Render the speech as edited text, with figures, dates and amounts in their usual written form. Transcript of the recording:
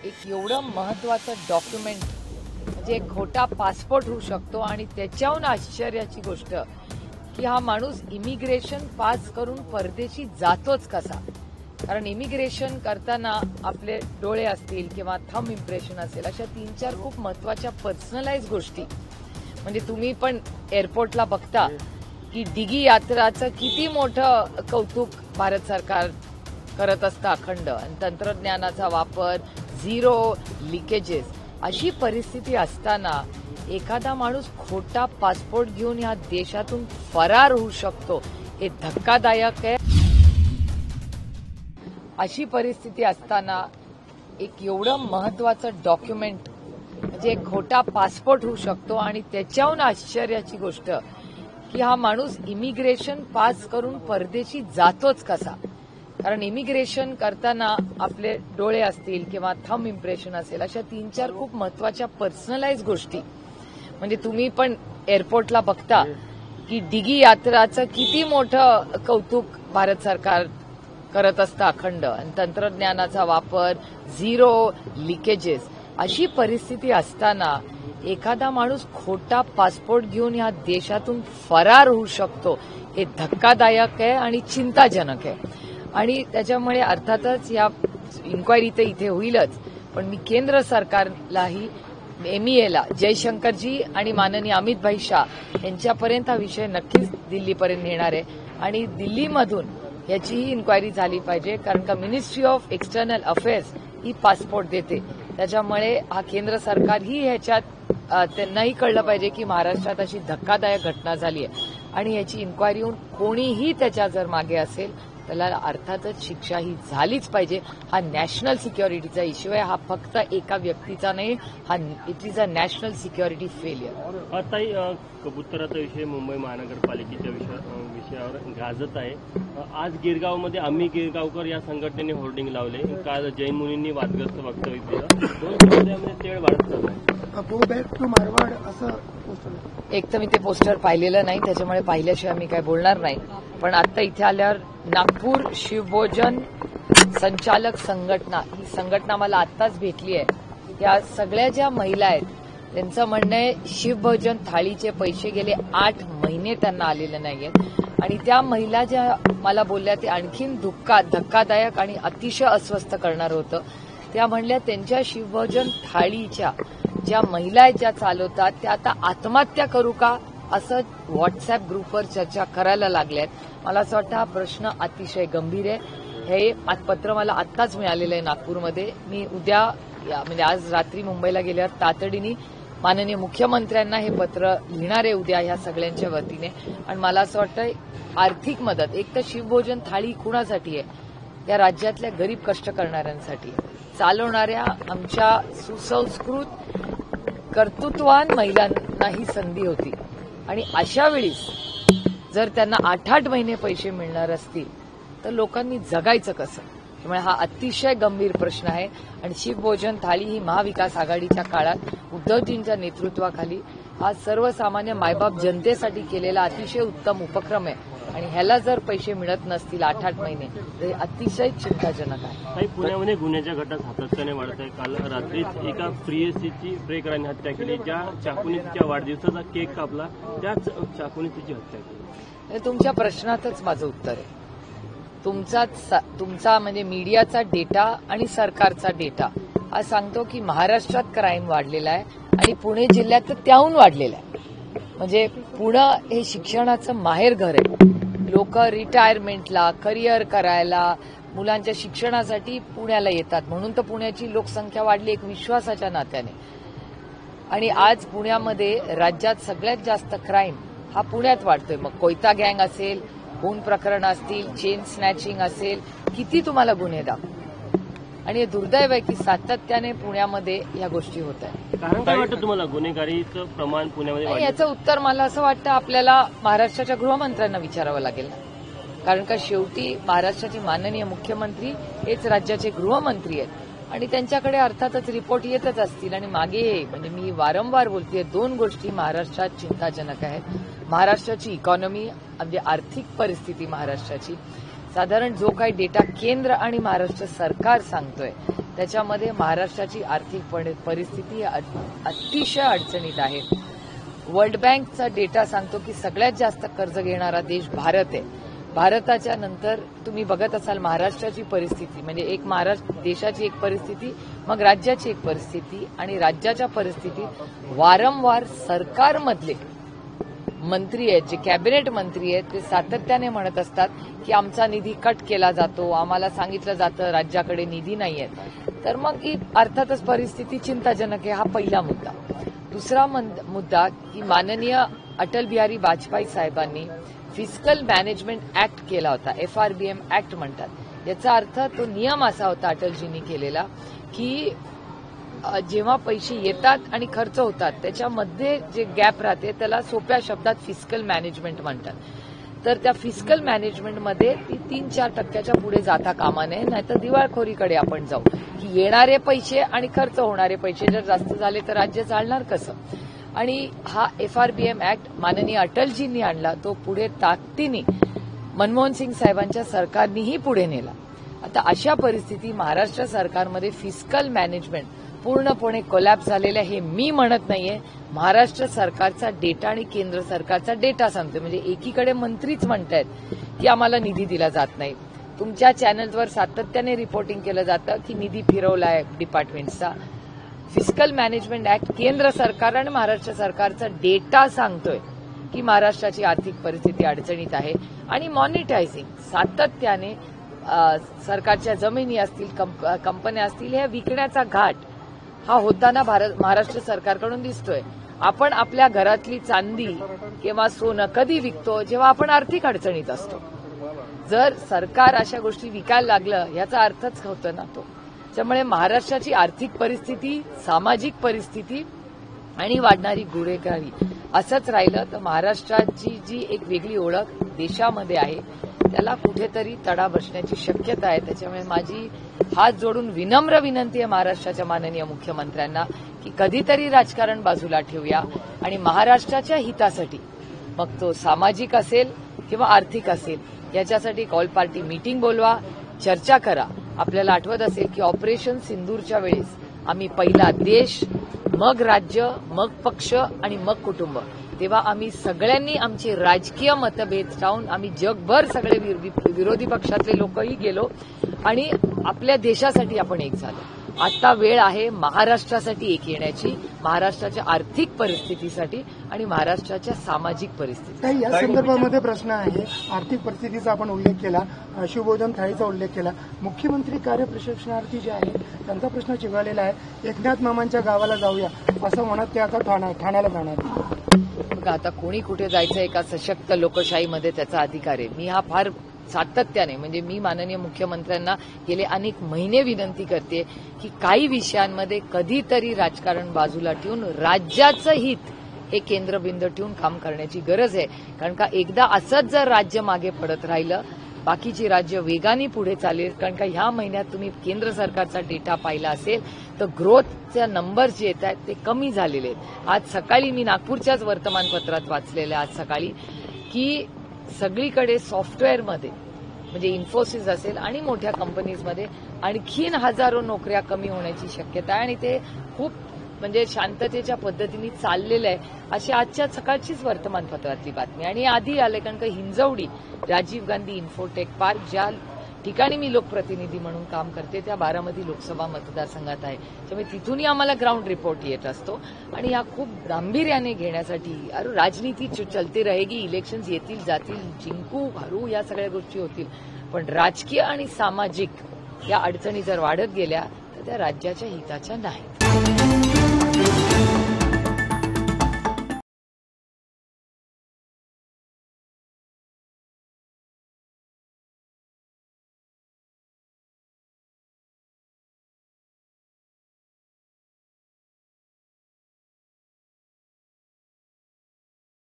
एक एवढं महत्वाचं डॉक्युमेंट म्हणजे एक खोटा पासपोर्ट होऊ शकतो आणि त्याच्याहून आश्चर्याची गोष्ट की हा माणूस इमिग्रेशन पास करून परदेशी जातोच कसा. कारण इमिग्रेशन करताना आपले डोळे असतील किंवा थंब इम्प्रेशन असेल अशा 3-4 खूप महत्वाच्या पर्सनलाइज गोष्टी म्हणजे तुम्ही पण एअरपोर्टला बघता की डिगी यात्राचं किती मोठं कौतुक भारत सरकार करत असतं अखंड आणि तंत्रज्ञानाचा वापर झिरो लिकेजेस अशी परिस्थिती असताना एखादा माणूस खोटा पासपोर्ट घेऊन या देशातून फरार होऊ शकतो हे धक्कादायक आहे. अशी परिस्थिती असताना एक एवढं महत्वाचं डॉक्युमेंट म्हणजे एक खोटा पासपोर्ट होऊ शकतो आणि त्याच्याहून आश्चर्याची गोष्ट की हा माणूस इमिग्रेशन पास करून परदेशी जातोच कसा. कारण इमिग्रेशन करताना आपले डोळे असतील किंवा थंब इम्प्रेशन असेल अशा 3-4 खूप महत्वाच्या पर्सनलाइज गोष्टी म्हणजे तुम्ही पण एअरपोर्टला बघता की डिगी यात्राचं किती मोठं कौतुक भारत सरकार करत असतं अखंड आणि तंत्रज्ञानाचा वापर झिरो लिकेजेस अशी परिस्थिती असताना एखादा माणूस खोटा पासपोर्ट घेऊन या देशातून फरार होऊ शकतो हे धक्कादायक आहे आणि चिंताजनक आहे. आणि त्याच्यामुळे अर्थातच या इन्क्वायरी तर इथे होईलच पण मी केंद्र सरकारलाही एमईएला जयशंकरजी आणि माननीय अमित भाई शाह यांच्यापर्यंत हा विषय नक्कीच दिल्लीपर्यंत नेणार आहे आणि दिल्लीमधून याचीही इन्क्वायरी झाली पाहिजे. कारण का ministry of external affairs he passport देते त्याच्यामुळे हा केंद्र सरकारही ह्याच्यात त्यांनाही कळलं पाहिजे की महाराष्ट्रात अशी धक्कादायक घटना झाली आहे आणि याची इन्क्वायरी होऊन कोणीही त्याच्या जर मागे असेल त्याला अर्थातच शिक्षा ही झालीच पाहिजे. हा नॅशनल सिक्युरिटीचा इश्यू आहे. हा फक्त एका व्यक्तीचा नाही. हा it is a national security failure. ताई कबुतराचा विषय मुंबई महानगरपालिकेच्या विषयावर गाजत आहे. आज गिरगावमध्ये आम्ही गिरगावकर या संघटनेने होर्डिंग लावले. काल जैन मुनींनी वादग्रस्त वक्तव्य केलं. 2 समुदायामध्ये तेढ वाढत चाललाय. गो बॅक टू मारवाड असं एक तर मी ते पोस्टर पाहिलेलं नाही त्याच्यामुळे पाहिल्याशिवाय मी काय बोलणार नाही. पण आता इथे आल्यावर नागपूर शिवभोजन संचालक संघटना ही संघटना मला आत्ताच भेटली आहे. या सगळ्या ज्या महिला आहेत त्यांचं म्हणणं आहे शिवभोजन थाळीचे पैसे गेले 8 महिने त्यांना आलेले नाहीयेत आणि त्या महिला ज्या मला बोलल्या ते आणखीन धक्कादायक आणि अतिशय अस्वस्थ करणार होतं. त्या म्हणल्या त्यांच्या शिवभोजन थाळीच्या ज्या महिला ज्या चालवतात त्या आता आत्महत्या करू का असं व्हॉट्सअप ग्रुपवर चर्चा करायला लागल्यात. मला असं वाटतं हा प्रश्न अतिशय गंभीर आहे. हे पत्र मला आत्ताच मिळालेलं आहे नागपूरमध्ये. मी उद्या म्हणजे आज रात्री मुंबईला गेल्यावर तातडीने माननीय मुख्यमंत्र्यांना हे पत्र लिहिणार आहे उद्या ह्या सगळ्यांच्या वतीने. आणि मला असं वाटतं आर्थिक मदत एक तर शिवभोजन थाळी कुणासाठी आहे या राज्यातल्या गरीब कष्ट करणाऱ्यांसाठी चालवणाऱ्या आमच्या सुसंस्कृत कर्तृत्ववान महिलांना ही संधी होती आणि अशा वेळी जर त्यांना 8-8 महिने पैसे मिळणार असतील तर लोकांनी जगायचं कसं. त्यामुळे हा अतिशय गंभीर प्रश्न आहे आणि शिवभोजन थाळी ही महाविकास आघाडीच्या काळात उद्धवजींच्या नेतृत्वाखाली हा सर्वसामान्य मायबाप जनतेसाठी केलेला अतिशय उत्तम उपक्रम आहे आणि ह्याला जर पैसे मिळत नसतील 8-8 महिने तर हे अतिशय चिंताजनक आहे. काही पुण्यामध्ये गुन्ह्याच्या घटना सातत्याने वाढत आहे. काल रात्रीच एका प्रियसीची प्रेकरांनी हत्या केली. ज्या चाकूने तिच्या वाढदिवसाचा केक कापला त्याच चाकूने तिची हत्या केली. तुमच्या प्रश्नातच माझं उत्तर आहे. तुमचा म्हणजे मीडियाचा डेटा आणि सरकारचा डेटा हा सांगतो की महाराष्ट्रात क्राईम वाढलेला आहे आणि पुणे जिल्ह्यात तर त्याहून वाढलेला आहे. म्हणजे पुणे हे शिक्षणाचं माहेरघर आहे. लोक रिटायरमेंटला करिअर करायला मुलांच्या शिक्षणासाठी पुण्याला येतात म्हणून तर पुण्याची लोकसंख्या वाढली एक विश्वासाच्या नात्याने. आणि आज पुण्यामध्ये राज्यात सगळ्यात जास्त क्राईम हा पुण्यात वाढतोय. मग कोयता गँग असेल खून प्रकरण असतील चेन स्नॅचिंग असेल किती तुम्हाला गुन्हे दाखवू. आणि हे दुर्दैव आहे की सातत्याने पुण्यामध्ये या गोष्टी होत आहेत. कारण काय वाटतं तुम्हाला गुन्हेगारीचं प्रमाण पुण्यामध्ये? याचं उत्तर मला असं वाटतं आपल्याला महाराष्ट्राच्या गृहमंत्र्यांना विचारावं लागेल. कारण का शेवटी महाराष्ट्राचे माननीय मुख्यमंत्री हेच राज्याचे गृहमंत्री आहेत आणि त्यांच्याकडे अर्थातच रिपोर्ट येतच असतील. आणि मागे म्हणजे मी वारंवार बोलतेय 2 गोष्टी महाराष्ट्रात चिंताजनक आहेत. महाराष्ट्राची इकॉनॉमी म्हणजे आर्थिक परिस्थिती महाराष्ट्राची साधारण जो काही डेटा केंद्र आणि महाराष्ट्र सरकार सांगतोय त्याच्यामध्ये महाराष्ट्राची आर्थिक परिस्थिती अतिशय अडचणीत आहे. वर्ल्ड बँकचा डेटा सांगतो की सगळ्यात जास्त कर्ज घेणारा देश भारत आहे. भारताच्या नंतर तुम्ही बघत असाल महाराष्ट्राची परिस्थिती, म्हणजे एक महाराष्ट्र देशाची एक परिस्थिती, मग राज्याची एक परिस्थिती, आणि राज्याच्या परिस्थितीत वारंवार सरकारमधले मंत्री आहेत, जे कॅबिनेट मंत्री आहेत, ते सातत्याने म्हणत असतात की आमचा निधी कट केला जातो, आम्हाला सांगितलं जातं राज्याकडे निधी नाहीये. तर मग ही अर्थातच परिस्थिती चिंताजनक आहे. हा पहिला मुद्दा. दुसरा मुद्दा की माननीय अटल बिहारी वाजपेयी साहेबांनी फिस्कल मॅनेजमेंट ऍक्ट केला होता, FRBM ऍक्ट म्हणतात. याचा अर्थ तो नियम असा होता अटलजींनी केलेला की जेव्हा पैसे येतात आणि खर्च होतात त्याच्यामध्ये जे गॅप राहते त्याला सोप्या शब्दात फिस्कल मॅनेजमेंट म्हणतात. तर त्या फिस्कल मॅनेजमेंटमध्ये ती 3-4% पुढे जाता कामा नये, नाहीतर दिवाळखोरीकडे आपण जाऊ की येणारे पैसे आणि खर्च होणारे पैसे जर जास्त झाले तर राज्य चालणार कसं. आणि हा FRBM ऍक्ट माननीय अटलजींनी आणला, तो पुढे ताकदीने मनमोहन सिंग साहेबांच्या सरकारनेही पुढे नेला. आता अशा परिस्थिती महाराष्ट्र सरकारमध्ये फिस्कल मॅनेजमेंट पूर्णपणे कोलॅप्स झालेलं आहे. हे मी म्हणत नाहीये, महाराष्ट्र सरकारचा डेटा आणि केंद्र सरकारचा डेटा सांगतो. म्हणजे एकीकडे मंत्रीच म्हणतायत की आम्हाला निधी दिला जात नाही. तुमच्या चॅनल्सवर सातत्याने रिपोर्टिंग केलं जातं की निधी फिरवलाय डिपार्टमेंटचा. फिस्कल मॅनेजमेंट ऍक्ट केंद्र सरकार आणि महाराष्ट्र सरकारचा डेटा सांगतोय की महाराष्ट्राची आर्थिक परिस्थिती अडचणीत आहे. आणि मॉनिटायझिंग सातत्याने सरकारच्या जमिनी असतील, कंपन्या असतील, हे विकण्याचा घाट हा होताना महाराष्ट्र सरकारकडून दिसतोय. आपण आपल्या घरातली चांदी किंवा सोनं कधी विकतो? जेव्हा आपण आर्थिक अडचणीत असतो. जर सरकार अशा गोष्टी विकायला लागलं याचा अर्थच होतो ना तो. त्यामुळे महाराष्ट्राची आर्थिक परिस्थिती, सामाजिक परिस्थिती आणि वाढणारी गुन्हेगारी असंच राहिलं तर महाराष्ट्राची जी एक वेगळी ओळख देशामध्ये आहे त्याला कुठेतरी तडा बसण्याची शक्यता आहे. त्याच्यामुळे माझी हात जोडून विनम्र विनंती आहे महाराष्ट्राच्या माननीय मुख्यमंत्र्यांना की कधीतरी राजकारण बाजूला ठेवूया आणि महाराष्ट्राच्या हितासाठी, मग तो सामाजिक असेल किंवा आर्थिक असेल, याच्यासाठी ऑल पार्टी मीटिंग बोलवा, चर्चा करा. आपल्याला आठवत असेल की ऑपरेशन सिंदूरच्या वेळेस आम्ही पहिला देश, मग राज्य, मग पक्ष आणि मग कुटुंब, तेव्हा आम्ही सगळ्यांनी आमचे राजकीय मतभेद टाळून आम्ही जगभर सगळे विरोधी पक्षातले लोकही गेलो आणि आपल्या देशासाठी आपण एक झालो. आता वेळ आहे महाराष्ट्रासाठी एक येण्याची, महाराष्ट्राच्या आर्थिक परिस्थितीसाठी आणि महाराष्ट्राच्या सामाजिक परिस्थिती. या संदर्भामध्ये प्रश्न आहे. आर्थिक परिस्थितीचा आपण उल्लेख केला, शिवभोजन थाळीचा उल्लेख केला. मुख्यमंत्री कार्यप्रशिक्षणार्थी जे आहेत त्यांचा प्रश्न चिघळलेला आहे. एकनाथ मामांच्या गावाला जाऊया असं म्हणत ते आता ठाण्याला जाणार. बघा, आता कोणी कुठे जायचं, एका सशक्त लोकशाहीमध्ये त्याचा अधिकार आहे. मी हा फार सातत्याने, म्हणजे मी माननीय मुख्यमंत्र्यांना गेले अनेक महिने विनंती करते की काही विषयांमध्ये कधीतरी राजकारण बाजूला ठेवून राज्याचं हित हे केंद्रबिंदू ठेवून काम करण्याची गरज आहे. कारण का एकदा असंच जर राज्य मागे पडत राहिलं, बाकीची राज्य वेगाने पुढे चालेल. कारण का ह्या महिन्यात तुम्ही केंद्र सरकारचा डेटा पाहिला असेल तर ग्रोथच्या नंबर जे येत आहेत ते कमी झालेले आहेत. आज सकाळी मी नागपूरच्याच वर्तमानपत्रात वाचलेलं आज सकाळी की सगळीकडे सॉफ्टवेअरमध्ये, म्हणजे इन्फोसिस असेल आणि मोठ्या कंपनीजमध्ये आणखीन हजारो नोकऱ्या कमी होण्याची शक्यता आहे. आणि ते खूप म्हणजे शांततेच्या पद्धतीने चाललेलं आहे, अशी आजच्या सकाळचीच वर्तमानपत्रातली बातमी. आणि आधी आले, कारण का हिंजवडी राजीव गांधी इन्फोटेक पार्क ज्या ठिकाणी मी लोकप्रतिनिधी म्हणून काम करते त्या बारामती लोकसभा मतदारसंघात आहे. त्यामुळे तिथूनही आम्हाला ग्राउंड रिपोर्ट येत असतो. आणि या खूप गांभीर्याने घेण्यासाठी, अरे राजनीती चलती रहेगी, इलेक्शन्स येतील जातील, जिंकू हरू या सगळ्या गोष्टी होतील, पण राजकीय आणि सामाजिक या अडचणी जर वाढत गेल्या तर त्या राज्याच्या हिताच्या नाहीत.